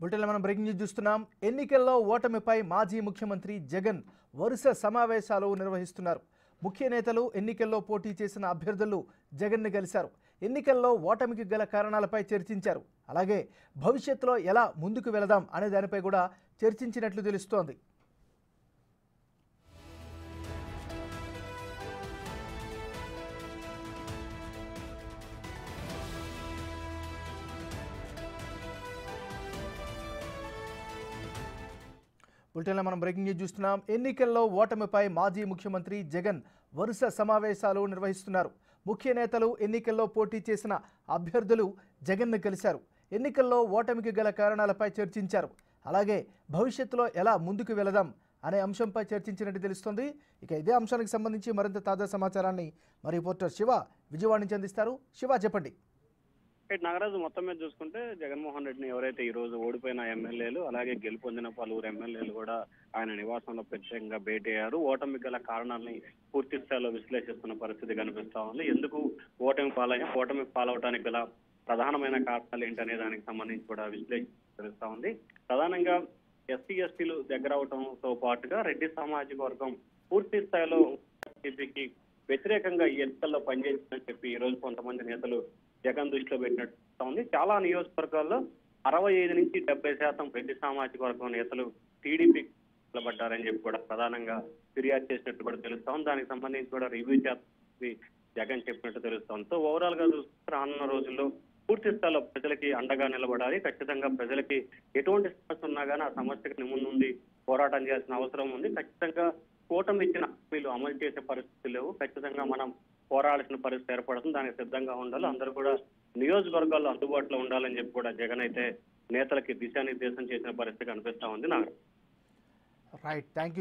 బులెటిన్లో మనం breaking news చూస్తున్నాం. ఎన్నికల్లో ఓటమిపై మాజీ ముఖ్యమంత్రి జగన్ వరుస సమావేశాలు నిర్వహిస్తున్నారు. ముఖ్య నేతలు ఎన్నికల్లో పోటీ చేసిన అభ్యర్థులు జగన్ను కలిశారు. ఎన్నికల్లో ఓటమికి గల కారణాలపై చర్చించారు. అలాగే భవిష్యత్తులో ఎలా ముందుకు వెళదాం అనే దానిపై కూడా చర్చించినట్లు తెలుస్తోంది. బులెటిన్లో మనం బ్రేకింగ్ న్యూస్ చూస్తున్నాం. ఎన్నికల్లో ఓటమిపై మాజీ ముఖ్యమంత్రి జగన్ వరుస సమావేశాలు నిర్వహిస్తున్నారు. ముఖ్య నేతలు ఎన్నికల్లో పోటీ చేసిన అభ్యర్థులు జగన్ను కలిశారు. ఎన్నికల్లో ఓటమికి గల కారణాలపై చర్చించారు. అలాగే భవిష్యత్తులో ఎలా ముందుకు వెళదాం అనే అంశంపై చర్చించినట్టు తెలుస్తోంది. ఇక ఇదే అంశానికి సంబంధించి మరింత తాజా సమాచారాన్ని మరి రిపోర్టర్ శివ విజయవాడ నుంచి అందిస్తారు. శివ, చెప్పండి. నాగరాజు, మొత్తం మీద చూసుకుంటే జగన్మోహన్ రెడ్డిని ఎవరైతే ఈ రోజు ఓడిపోయిన ఎమ్మెల్యేలు అలాగే గెలుపొందిన పలువురు ఎమ్మెల్యేలు కూడా ఆయన నివాసంలో ప్రత్యేకంగా భేటీ అయ్యారు. ఓటమి గల కారణాలని పూర్తి స్థాయిలో విశ్లేషిస్తున్న పరిస్థితి కనిపిస్తా ఉంది. ఎందుకు ఓటమి పాలవటానికి గల ప్రధానమైన కారణాలు ఏంటనే దానికి సంబంధించి కూడా విశ్లేషిస్తా ఉంది. ప్రధానంగా ఎస్సీ ఎస్టీలు దగ్గర అవడంతో పాటుగా రెడ్డి సామాజిక వర్గం పూర్తి స్థాయిలో టీడీపీకి వ్యతిరేకంగా ఈ ఎన్నికల్లో పనిచేసిందని చెప్పి ఈ రోజు కొంతమంది నేతలు జగన్ దృష్టిలో పెట్టినట్టు ఉంది. చాలా నియోజకవర్గాల్లో 65 నుంచి 70% రెడ్డి సామాజిక వర్గం నేతలు టీడీపీ నిలబడ్డారని చెప్పి కూడా ప్రధానంగా ఫిర్యాదు చేసినట్టు కూడా తెలుస్తోంది. దానికి సంబంధించి కూడా రివ్యూ చేసి జగన్ చెప్పినట్టు తెలుస్తోంది. సో ఓవరాల్ గా చూస్తే రానున్న రోజుల్లో పూర్తి స్థాయిలో ప్రజలకి అండగా నిలబడాలి. ఖచ్చితంగా ప్రజలకి ఎటువంటి సమస్య ఉన్నా కానీ ఆ సమస్యకి ముందుండి పోరాటం చేయాల్సిన అవసరం ఉంది. ఖచ్చితంగా కూటమి ఇచ్చిన హామీలు అమలు చేసే పరిస్థితులు లేవు. ఖచ్చితంగా మనం పోరాడాల్సిన పరిస్థితి ఏర్పడుతుంది. దానికి సిద్ధంగా ఉండాలి. అందరూ కూడా నియోజకవర్గాల్లో అందుబాటులో ఉండాలని చెప్పి కూడా జగన్ అయితే నేతలకి దిశానిర్దేశం చేసిన పరిస్థితి కనిపిస్తా ఉంది. Right, thank you.